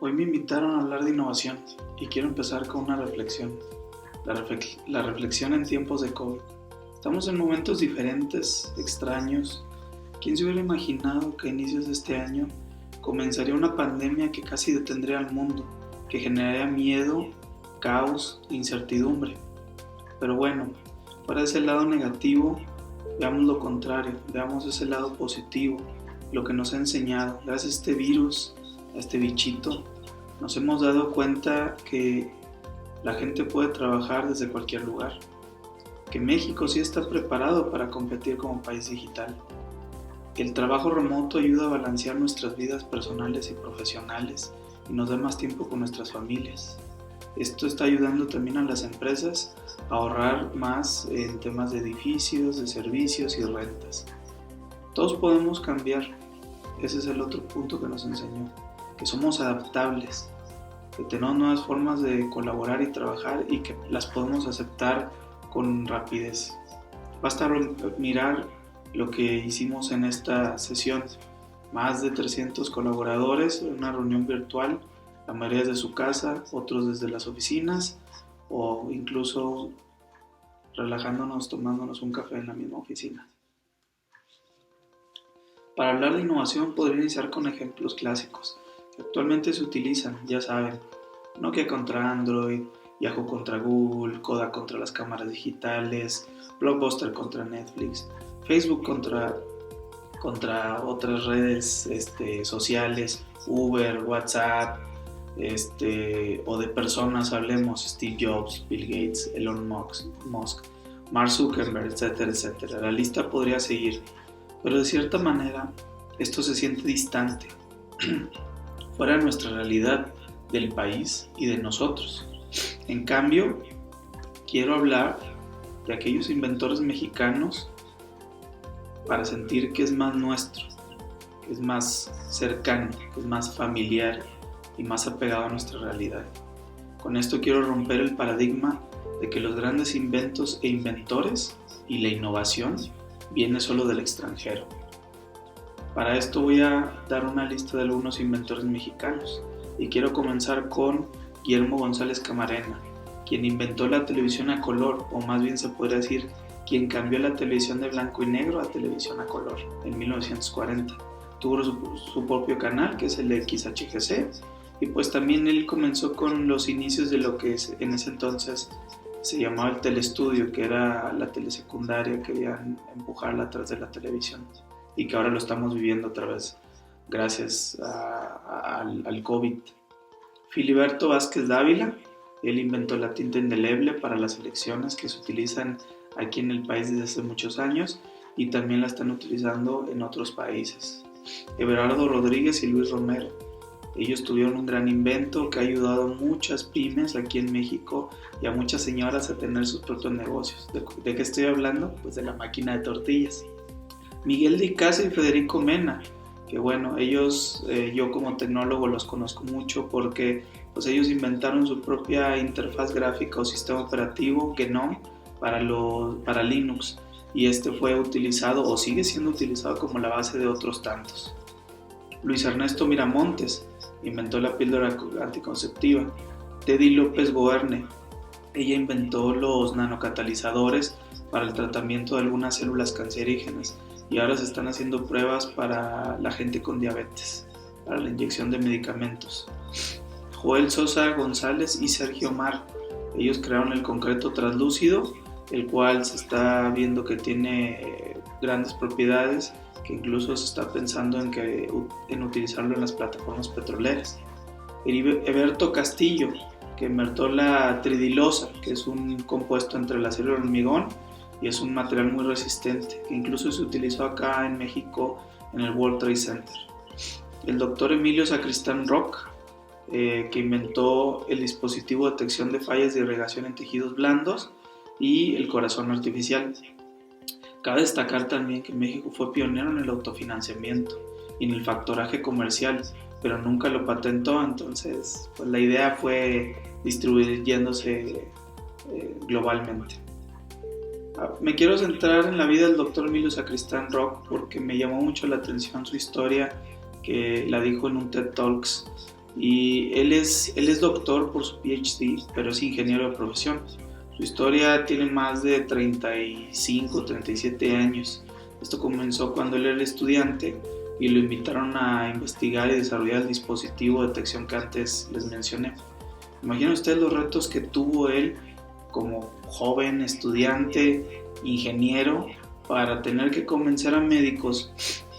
Hoy me invitaron a hablar de innovación y quiero empezar con una reflexión. La reflexión en tiempos de COVID. Estamos en momentos diferentes, extraños. ¿Quién se hubiera imaginado que a inicios de este año comenzaría una pandemia que casi detendría al mundo, que generaría miedo, caos e incertidumbre? Pero bueno, fuera de ese lado negativo, veamos lo contrario, veamos ese lado positivo, lo que nos ha enseñado. Gracias a este virus, a este bichito, nos hemos dado cuenta que la gente puede trabajar desde cualquier lugar, que México sí está preparado para competir como país digital. El trabajo remoto ayuda a balancear nuestras vidas personales y profesionales y nos da más tiempo con nuestras familias. Esto está ayudando también a las empresas a ahorrar más en temas de edificios, de servicios y rentas. Todos podemos cambiar. Ese es el otro punto que nos enseñó, que somos adaptables, que tenemos nuevas formas de colaborar y trabajar y que las podemos aceptar con rapidez. Basta mirar lo que hicimos en esta sesión. Más de 300 colaboradores en una reunión virtual, la mayoría desde su casa, otros desde las oficinas o incluso relajándonos, tomándonos un café en la misma oficina. Para hablar de innovación podría iniciar con ejemplos clásicos que actualmente se utilizan, ya saben, Nokia contra Android, Yahoo contra Google, Kodak contra las cámaras digitales, Blockbuster contra Netflix, Facebook contra otras redes sociales, Uber, WhatsApp, o de personas hablemos, Steve Jobs, Bill Gates, Elon Musk, Mark Zuckerberg, etcétera, etcétera. La lista podría seguir, pero de cierta manera esto se siente distante, fuera de nuestra realidad, del país y de nosotros. En cambio, quiero hablar de aquellos inventores mexicanos para sentir que es más nuestro, que es más cercano, que es más familiar y más apegado a nuestra realidad. Con esto quiero romper el paradigma de que los grandes inventos e inventores y la innovación viene solo del extranjero. Para esto voy a dar una lista de algunos inventores mexicanos y quiero comenzar con Guillermo González Camarena, quien inventó la televisión a color, o más bien se podría decir quien cambió la televisión de blanco y negro a televisión a color en 1940. Tuvo su propio canal, que es el XHGC, y pues también él comenzó con los inicios de lo que en ese entonces se llamaba el telestudio, que era la telesecundaria, querían empujarla atrás de la televisión y que ahora lo estamos viviendo otra vez gracias al COVID. Filiberto Vázquez Dávila, él inventó la tinta indeleble para las elecciones que se utilizan aquí en el país desde hace muchos años y también la están utilizando en otros países. Everardo Rodríguez y Luis Romero, ellos tuvieron un gran invento que ha ayudado a muchas pymes aquí en México y a muchas señoras a tener sus propios negocios. ¿De qué estoy hablando? Pues de la máquina de tortillas. Miguel de Icaza y Federico Mena, que bueno, ellos yo como tecnólogo los conozco mucho porque pues ellos inventaron su propia interfaz gráfica o sistema operativo GNOME para Linux, y fue utilizado o sigue siendo utilizado como la base de otros tantos. Luis Ernesto Miramontes inventó la píldora anticonceptiva. Teddy López Goerne, ella inventó los nanocatalizadores para el tratamiento de algunas células cancerígenas y ahora se están haciendo pruebas para la gente con diabetes, para la inyección de medicamentos. Joel Sosa González y Sergio Mar, ellos crearon el concreto translúcido, el cual se está viendo que tiene grandes propiedades, que incluso se está pensando en utilizarlo en las plataformas petroleras. Heriberto Castillo, que inventó la tridilosa, que es un compuesto entre el acero y el hormigón y es un material muy resistente, que incluso se utilizó acá en México en el World Trade Center. El doctor Emilio Sacristán Roch, que inventó el dispositivo de detección de fallas de irrigación en tejidos blandos y el corazón artificial. Cabe destacar también que México fue pionero en el autofinanciamiento y en el factoraje comercial, pero nunca lo patentó, entonces pues la idea fue distribuyéndose globalmente. Me quiero centrar en la vida del Dr. Emilio Sacristán Roch porque me llamó mucho la atención su historia, que la dijo en un TED Talks, Y él es doctor por su PhD, pero es ingeniero de profesión. Su historia tiene más de 35, 37 años. Esto comenzó cuando él era estudiante y lo invitaron a investigar y desarrollar el dispositivo de detección que antes les mencioné. Imaginen ustedes los retos que tuvo él como joven, estudiante, ingeniero, para tener que convencer a médicos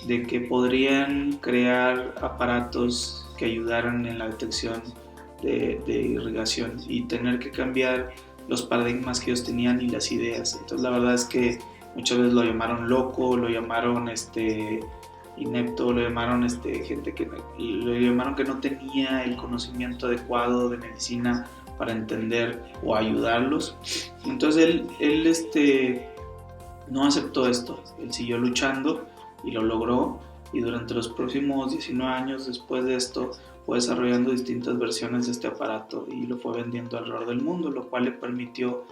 de que podrían crear aparatos que ayudaran en la detección de irrigación y tener que cambiar los paradigmas que ellos tenían y las ideas. Entonces la verdad es que muchas veces lo llamaron loco, lo llamaron inepto, lo llamaron lo llamaron que no tenía el conocimiento adecuado de medicina para entender o ayudarlos. Entonces él no aceptó esto, él siguió luchando y lo logró, y durante los próximos 19 años después de esto fue desarrollando distintas versiones de este aparato y lo fue vendiendo alrededor del mundo, lo cual le permitió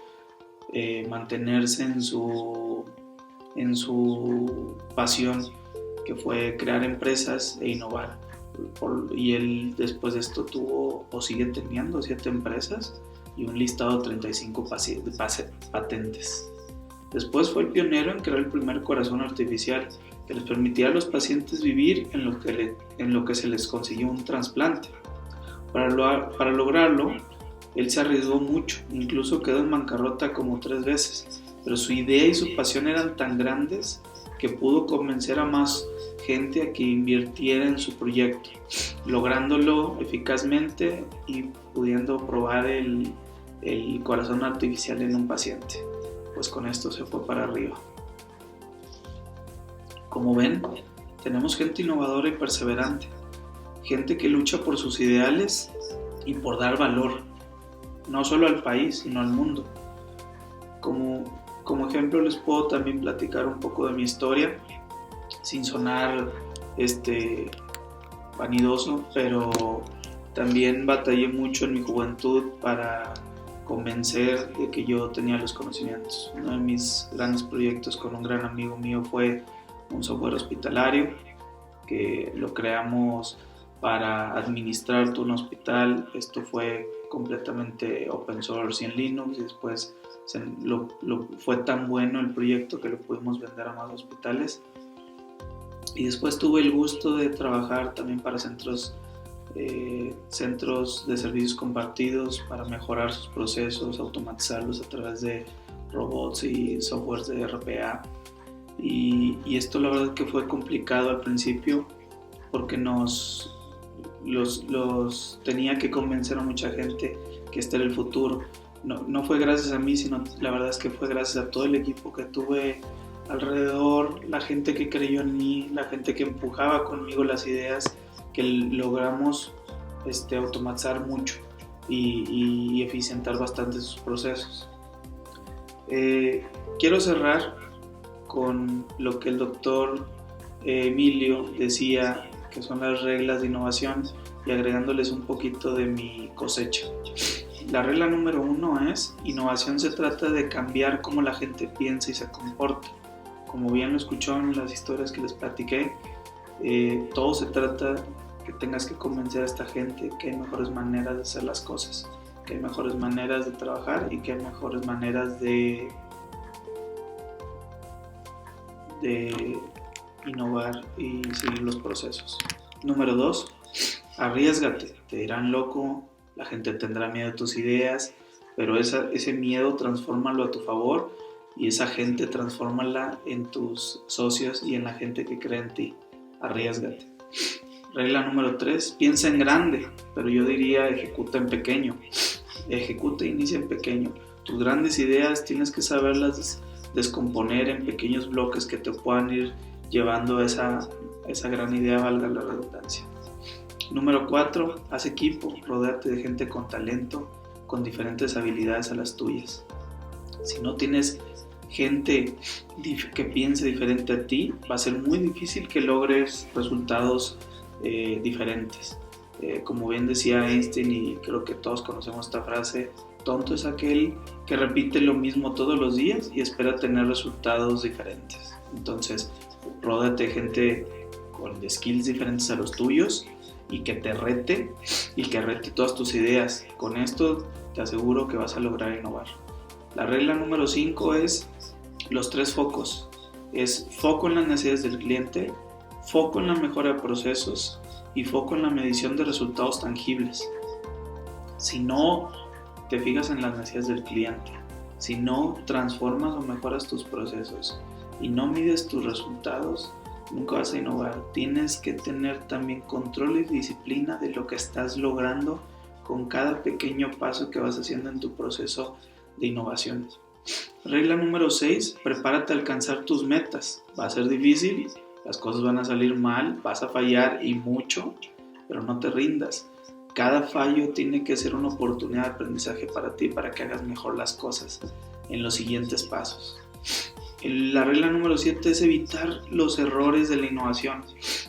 mantenerse en su pasión, que fue crear empresas e innovar. Y él después de esto tuvo o sigue teniendo 7 empresas y un listado de 35 patentes. Después fue el pionero en crear el primer corazón artificial que les permitía a los pacientes vivir en lo que se les consiguió un trasplante. Para lograrlo, él se arriesgó mucho, incluso quedó en bancarrota como 3 veces, pero su idea y su pasión eran tan grandes que pudo convencer a más gente a que invirtiera en su proyecto, lográndolo eficazmente y pudiendo probar el corazón artificial en un paciente. Pues con esto se fue para arriba. Como ven, tenemos gente innovadora y perseverante, gente que lucha por sus ideales y por dar valor, no solo al país, sino al mundo. Como ejemplo les puedo también platicar un poco de mi historia, sin sonar vanidoso, pero también batallé mucho en mi juventud para convencer de que yo tenía los conocimientos. Uno de mis grandes proyectos con un gran amigo mío fue un software hospitalario que lo creamos para administrar todo un hospital. Esto fue completamente open source y en Linux, y después fue tan bueno el proyecto que lo pudimos vender a más hospitales. Y después tuve el gusto de trabajar también para centros de servicios compartidos para mejorar sus procesos, automatizarlos a través de robots y softwares de RPA. Y esto la verdad que fue complicado al principio porque los tenía que convencer a mucha gente que este era el futuro. No fue gracias a mí, sino la verdad es que fue gracias a todo el equipo que tuve alrededor, la gente que creyó en mí, la gente que empujaba conmigo las ideas, que logramos automatizar mucho y eficientar bastante sus procesos. Quiero cerrar con lo que el doctor Emilio decía, que son las reglas de innovación, y agregándoles un poquito de mi cosecha. La regla número 1 es: innovación se trata de cambiar cómo la gente piensa y se comporta. Como bien lo escuchó en las historias que les platiqué, todo se trata que tengas que convencer a esta gente que hay mejores maneras de hacer las cosas, que hay mejores maneras de trabajar y que hay mejores maneras de innovar y seguir los procesos. Número 2, arriésgate. Te dirán loco, la gente tendrá miedo de tus ideas, pero ese miedo transfórmalo a tu favor, y esa gente transfórmala en tus socios y en la gente que cree en ti. Arriésgate. Regla número 3, piensa en grande, pero yo diría ejecuta en pequeño. Ejecuta e inicia en pequeño. Tus grandes ideas tienes que saberlas descomponer en pequeños bloques que te puedan ir llevando a esa gran idea, valga la redundancia. Número 4, haz equipo, rodéate de gente con talento, con diferentes habilidades a las tuyas. Si no tienes gente que piense diferente a ti, va a ser muy difícil que logres resultados diferentes. Como bien decía Einstein, y creo que todos conocemos esta frase: tonto es aquel que repite lo mismo todos los días y espera tener resultados diferentes. Entonces, ródate de gente con skills diferentes a los tuyos y que te rete y que rete todas tus ideas. Con esto te aseguro que vas a lograr innovar. La regla número 5 es los 3 focos. Es foco en las necesidades del cliente, foco en la mejora de procesos y foco en la medición de resultados tangibles. Si no te fijas en las necesidades del cliente, si no transformas o mejoras tus procesos y no mides tus resultados, nunca vas a innovar. Tienes que tener también control y disciplina de lo que estás logrando con cada pequeño paso que vas haciendo en tu proceso de innovación. Regla número 6, prepárate a alcanzar tus metas. Va a ser difícil, las cosas van a salir mal, vas a fallar y mucho, pero no te rindas. Cada fallo tiene que ser una oportunidad de aprendizaje para ti, para que hagas mejor las cosas en los siguientes pasos. La regla número 7 es evitar los errores de la innovación.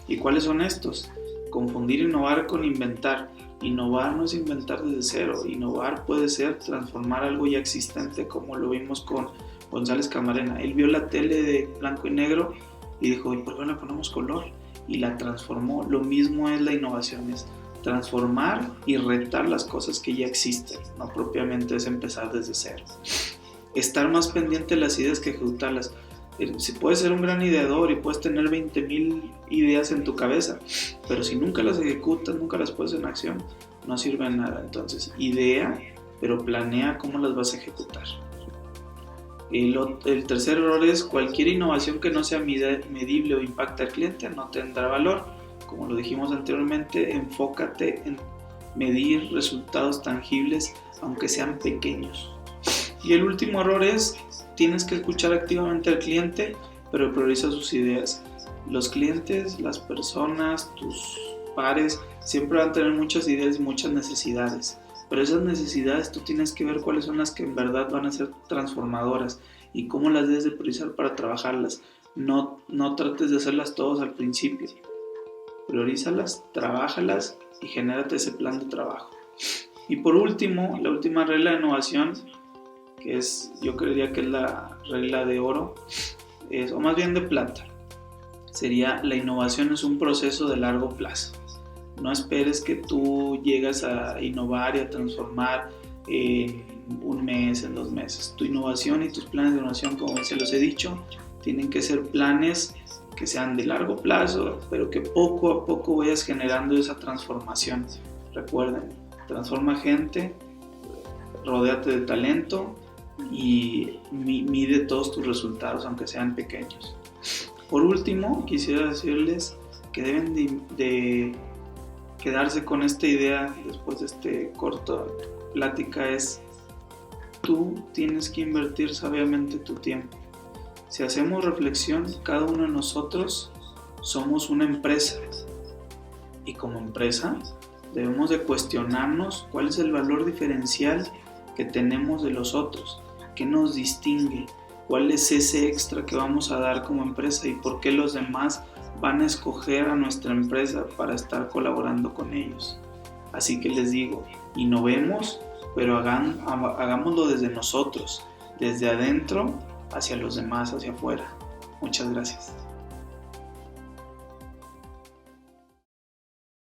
¿Y cuáles son estos? Confundir innovar con inventar. Innovar no es inventar desde cero. Innovar puede ser transformar algo ya existente, como lo vimos con González Camarena. Él vio la tele de blanco y negro y dijo, ¿y por qué no le ponemos color? Y la transformó. Lo mismo es la innovación, es transformar y retar las cosas que ya existen. No propiamente es empezar desde cero. Estar más pendiente de las ideas que ejecutarlas. Si puedes ser un gran ideador y puedes tener 20,000 ideas en tu cabeza, pero si nunca las ejecutas, nunca las pones en acción, no sirve de nada. Entonces, idea, pero planea cómo las vas a ejecutar. El tercer error es cualquier innovación que no sea medible o impacte al cliente no tendrá valor. Como lo dijimos anteriormente, enfócate en medir resultados tangibles, aunque sean pequeños. Y el último error es, tienes que escuchar activamente al cliente, pero prioriza sus ideas. Los clientes, las personas, tus pares, siempre van a tener muchas ideas y muchas necesidades. Pero esas necesidades tú tienes que ver cuáles son las que en verdad van a ser transformadoras y cómo las debes de priorizar para trabajarlas. No trates de hacerlas todas al principio. Priorízalas, trabájalas y genérate ese plan de trabajo. Y por último, la última regla de innovación, que yo creería que es la regla de oro, o más bien de plata, sería: la innovación es un proceso de largo plazo. No esperes que tú llegas a innovar y a transformar en un mes, en 2 meses. Tu innovación y tus planes de innovación, como se los he dicho, tienen que ser planes que sean de largo plazo, pero que poco a poco vayas generando esa transformación. Recuerden, transforma gente, rodéate de talento y mide todos tus resultados, aunque sean pequeños. Por último, quisiera decirles que deben de quedarse con esta idea después de este corto plática: es tú tienes que invertir sabiamente tu tiempo. Si hacemos reflexión, cada uno de nosotros somos una empresa, y como empresa debemos de cuestionarnos cuál es el valor diferencial que tenemos de los otros, qué nos distingue, cuál es ese extra que vamos a dar como empresa y por qué los demás van a escoger a nuestra empresa para estar colaborando con ellos. Así que les digo, innovemos, pero hagámoslo desde nosotros, desde adentro hacia los demás, hacia afuera. Muchas gracias.